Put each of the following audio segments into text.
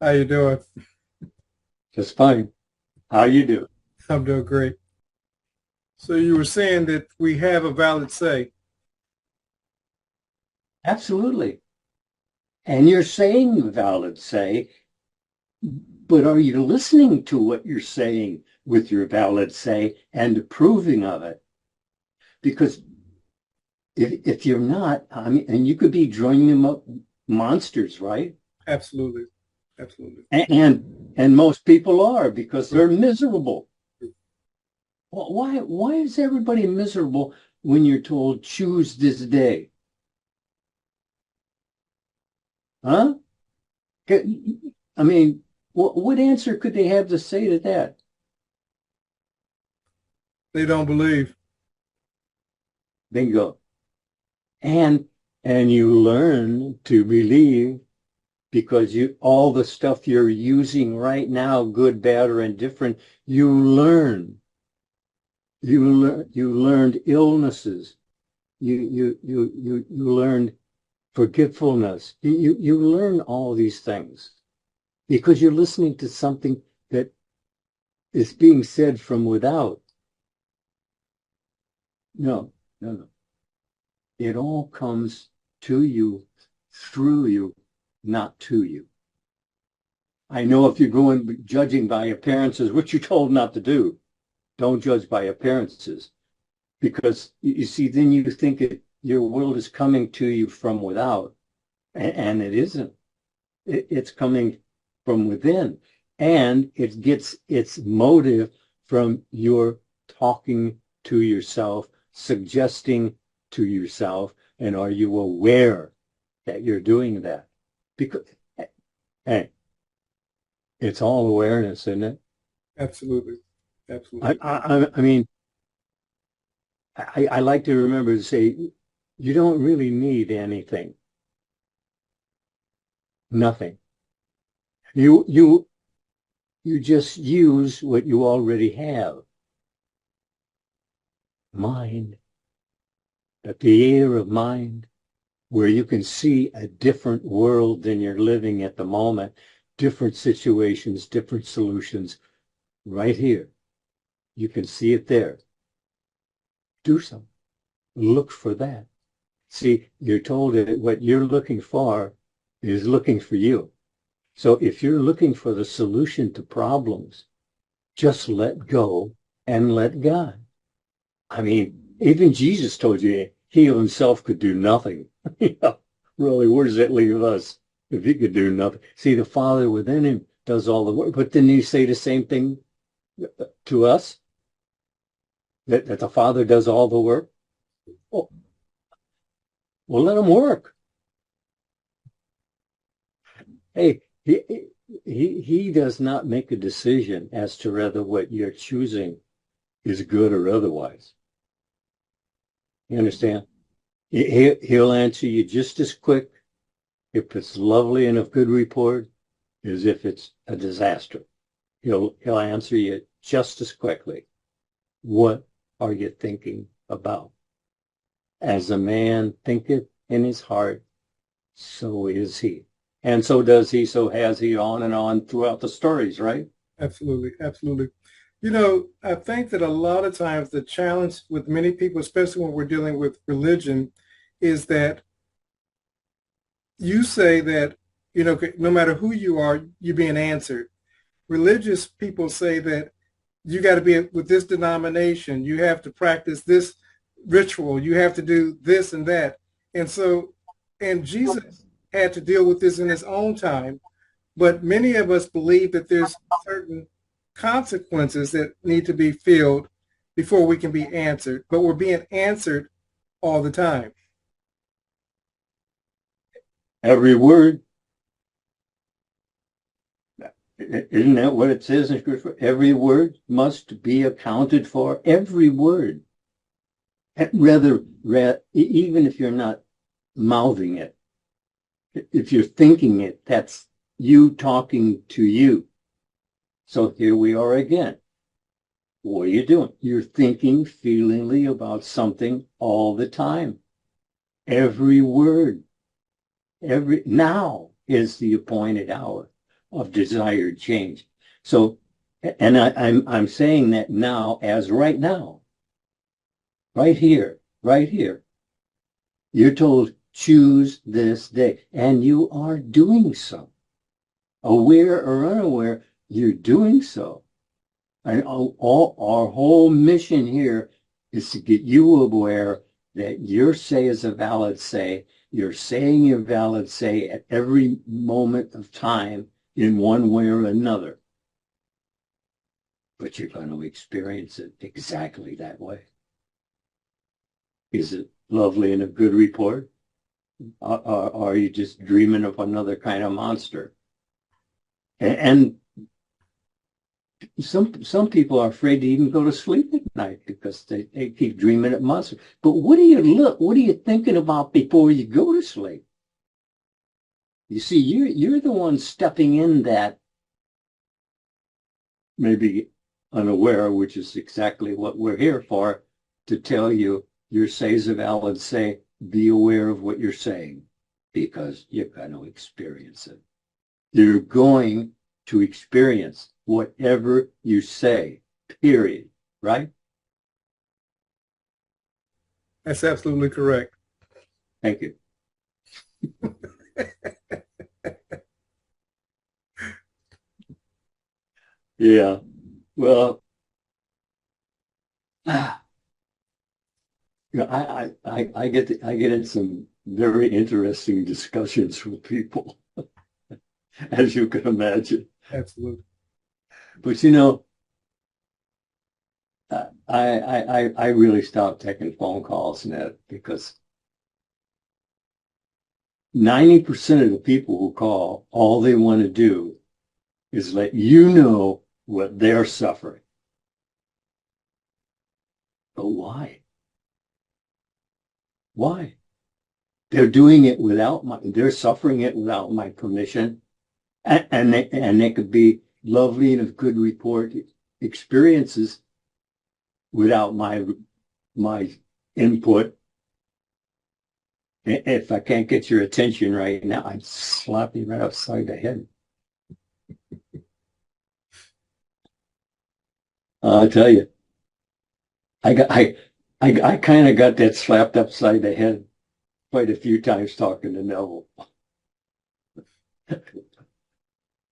How you doing? Just fine. How you do? I'm doing great. So you were saying that we have a valid say. Absolutely. And you're saying valid say, but are you listening to what you're saying with your valid say and approving of it? Because if you're not, I mean, and you could be drawing them up monsters, right? Absolutely. Absolutely. And most people are because they're miserable. Well, why is everybody miserable when you're told choose this day? Huh? I mean, what answer could they have to say to that? They don't believe. Bingo. And and you learn to believe because you all the stuff you're using right now, good, bad, or indifferent, you learn. You learned illnesses. You learned forgetfulness. You learn all these things because you're listening to something that is being said from without. No, no, no. It all comes to you, through you, not to you. I know if you're going judging by appearances, which you're told not to do, don't judge by appearances. Because you see, then you think your world is coming to you from without, and it isn't. It's coming from within, and it gets its motive from your talking to yourself, suggesting to yourself, and are you aware that you're doing that? Because, hey, it's all awareness, isn't it? Absolutely. Absolutely. I mean, I like to remember to say, you don't really need anything. Nothing. You just use what you already have. Mind, the theater of mind, where you can see a different world than you're living at the moment, different situations, different solutions, right here. You can see it there. Do something. Look for that. See, you're told that what you're looking for is looking for you. So if you're looking for the solution to problems, just let go and let God. I mean, even Jesus told you he himself could do nothing. Really, where does that leave us if he could do nothing? See, the Father within him does all the work. But didn't he say the same thing to us? That the Father does all the work? Oh, well, let him work. Hey, he does not make a decision as to whether what you're choosing is good or otherwise. You understand? He'll answer you just as quick if it's lovely and of good report as if it's a disaster. He'll answer you just as quickly. What are you thinking about? As a man thinketh in his heart, so is he. And so does he, so has he, on and on throughout the stories, right? Absolutely. Absolutely. I think that a lot of times the challenge with many people, especially when we're dealing with religion, is that you say that, no matter who you are, you're being answered. Religious people say that you got to be with this denomination, you have to practice this ritual, you have to do this and that. And Jesus had to deal with this in his own time, but many of us believe that there's certain consequences that need to be filled before we can be answered, but we're being answered all the time. Every word. Isn't that what it says in Scripture? Every word must be accounted for. Every word. Rather, even if you're not mouthing it, if you're thinking it, that's you talking to you. So here we are again. What are you doing? You're thinking feelingly about something all the time. Every word. Now is the appointed hour. of desired change. So, and I'm saying that now as right now, right here, right here. You're told, choose this day, and you are doing so. Aware or unaware, you're doing so. And our whole mission here is to get you aware that your say is a valid say. You're saying your valid say at every moment of time in one way or another. But you're going to experience it exactly that way. Is it lovely and a good report? Are you just dreaming of another kind of monster? And some people are afraid to even go to sleep at night because they keep dreaming of monsters. But what are you thinking about before you go to sleep? You see, you're the one stepping in that maybe unaware, which is exactly what we're here for, to tell you your say's a valid say. Be aware of what you're saying because you're going to experience it. You're going to experience whatever you say, period, right? That's absolutely correct. Thank you. Yeah, well, you know, I get in some very interesting discussions with people, as you can imagine. Absolutely. But you know, I really stopped taking phone calls now because 90% of the people who call, all they want to do is let you know what they're suffering. But why? Why? They're doing it they're suffering it without my permission. And they could be lovely and of good report experiences without my input. If I can't get your attention right now, I'd slap you right upside the head. I'll tell you, I kind of got that slapped upside the head quite a few times talking to Neville.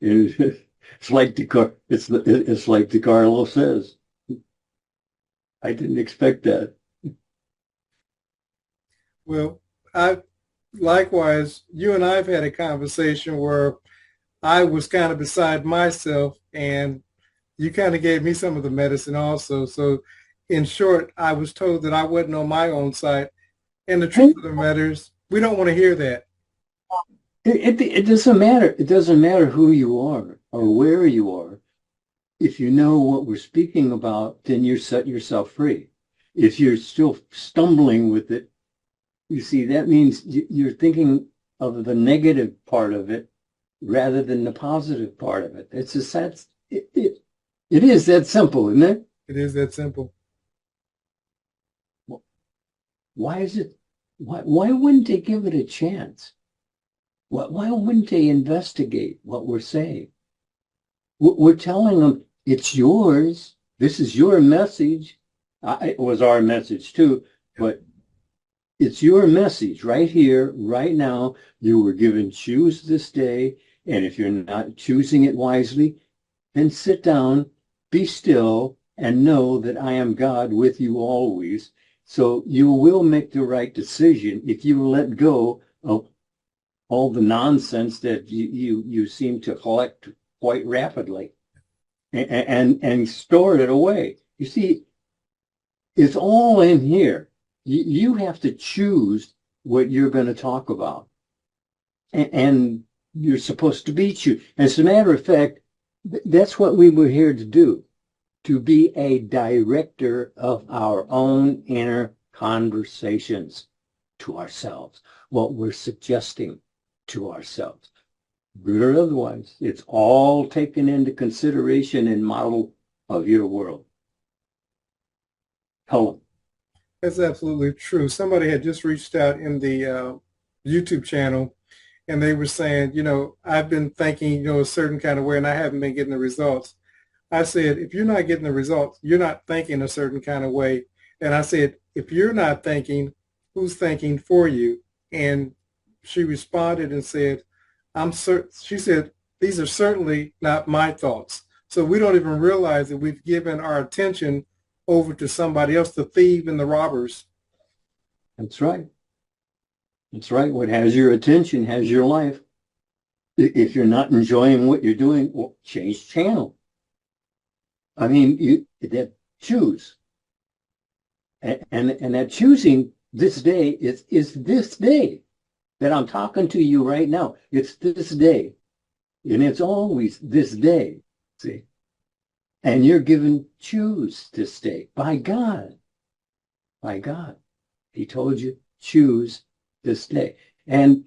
It's like DeCarlo says. I didn't expect that. Well, likewise, you and I've had a conversation where I was kind of beside myself and you kind of gave me some of the medicine also. So in short, I was told that I wasn't on my own side. And the truth of the matter is, we don't want to hear that. It doesn't matter. It doesn't matter who you are or where you are. If you know what we're speaking about, then you set yourself free. If you're still stumbling with it, you see, that means you're thinking of the negative part of it rather than the positive part of it. It's just it is that simple, isn't it? It is that simple. Why is it? Why wouldn't they give it a chance? Why wouldn't they investigate what we're saying? We're telling them it's yours. This is your message. It was our message too, but it's your message right here, right now. You were given choose this day. And if you're not choosing it wisely, then sit down, be still, and know that I am God with you always. So you will make the right decision if you let go of all the nonsense that you seem to collect quite rapidly and store it away. You see, it's all in here. You have to choose what you're going to talk about. And you're supposed to be choose. As a matter of fact, that's what we were here to do, to be a director of our own inner conversations to ourselves, what we're suggesting to ourselves. Good or otherwise, it's all taken into consideration and model of your world. Helen. That's absolutely true. Somebody had just reached out in the YouTube channel and they were saying, I've been thinking, a certain kind of way, and I haven't been getting the results. I said, if you're not getting the results, you're not thinking a certain kind of way. And I said, if you're not thinking, who's thinking for you? And she responded and said, she said, these are certainly not my thoughts. So we don't even realize that we've given our attention over to somebody else, the thief and the robbers. That's right. That's right. What has your attention has your life. If you're not enjoying what you're doing, well, change channel. I mean, choose. And that choosing this day is this day that I'm talking to you right now. It's this day. And it's always this day. See? And you're given choose this day by God. By God. He told you choose this day. And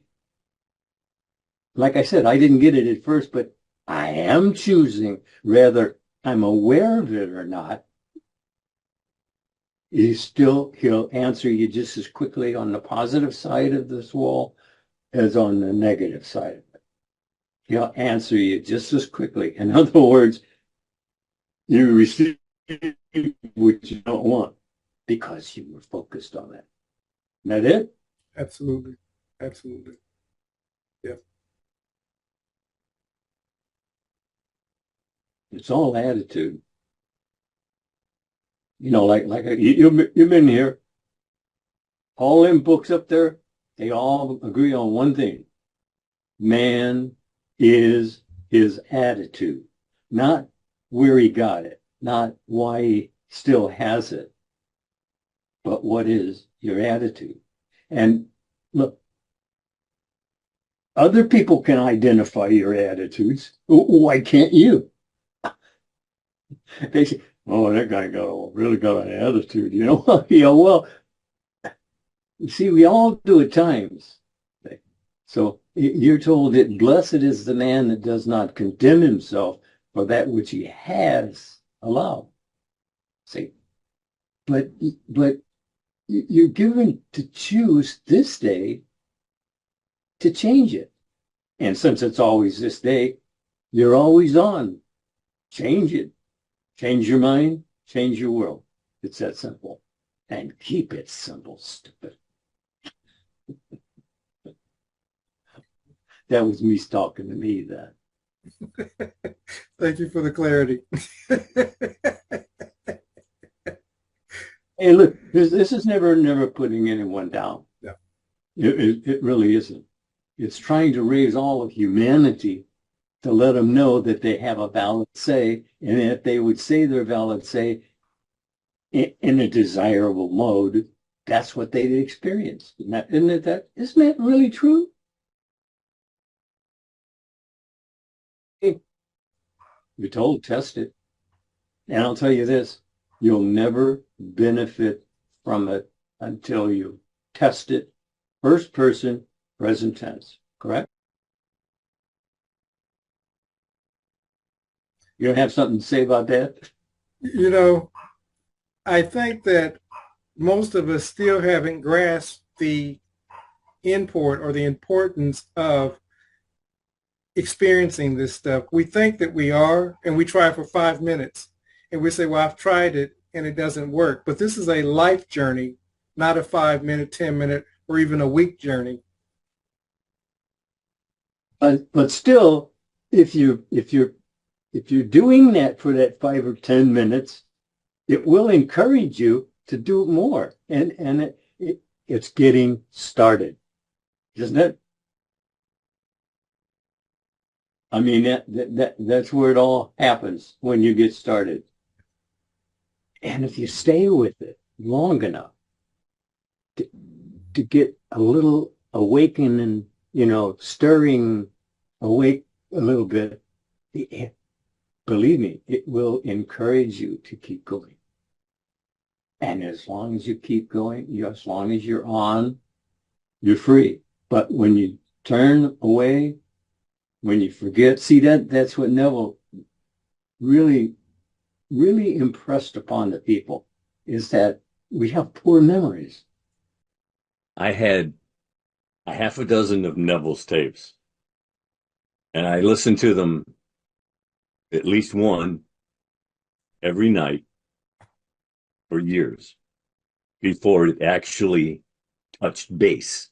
like I said, I didn't get it at first, but I am choosing, whether I'm aware of it or not. He'll answer you just as quickly on the positive side of this wall as on the negative side of it. He'll answer you just as quickly. In other words, you receive what you don't want because you were focused on that. Isn't that it? Absolutely. Absolutely. Yeah. It's all attitude. Like you've been here. All them books up there, they all agree on one thing. Man is his attitude, not where he got it, not why he still has it, but what is your attitude? And look, other people can identify your attitudes. Why can't you? They say, oh, that guy really got an attitude, Yeah, well, you see, we all do at times. So you're told that blessed is the man that does not condemn himself for that which he has allowed. See, but you're given to choose this day to change it. And since it's always this day, you're always on. Change it. Change your mind, change your world. It's that simple. And keep it simple, stupid. That was me talking to me then. Thank you for the clarity. Hey, look, this is never putting anyone down. Yeah. It really isn't. It's trying to raise all of humanity to let them know that they have a valid say, and if they would say their valid say in a desirable mode, that's what they'd experience. Isn't that really true? You're told, test it. And I'll tell you this, you'll never benefit from it until you test it. First person, present tense, correct? You don't have something to say about that? I think that most of us still haven't grasped the import or the importance of experiencing this stuff. We think that we are, and we try for 5 minutes, and we say, well, I've tried it, and it doesn't work. But this is a life journey, not a 5-minute, 10-minute, or even a week journey. But still, if you're doing that for that 5 or 10 minutes, it will encourage you to do more, and it's getting started, isn't it? I mean, that's where it all happens, when you get started. And if you stay with it long enough to get a little awakening, stirring awake a little bit, believe me, it will encourage you to keep going. And as long as you keep going, as long as you're on, you're free. But when you turn away, when you forget, see, that's what Neville really, really impressed upon the people, is that we have poor memories. I had a half a dozen of Neville's tapes. And I listened to them at least one every night for years before it actually touched base.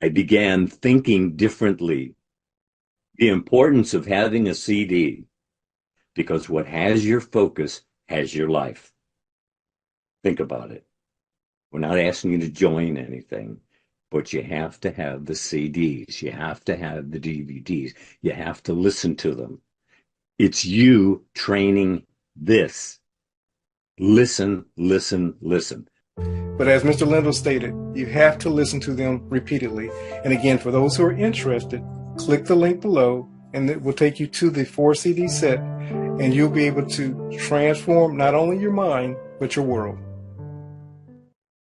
I began thinking differently. The importance of having a CD, because what has your focus has your life. Think about it. We're not asking you to join anything, but you have to have the CDs. You have to have the DVDs. You have to listen to them. It's you training this. Listen, listen, listen. But as Mr. Lindell stated, you have to listen to them repeatedly. And again, for those who are interested, click the link below and it will take you to the 4 CD set, and you'll be able to transform not only your mind, but your world.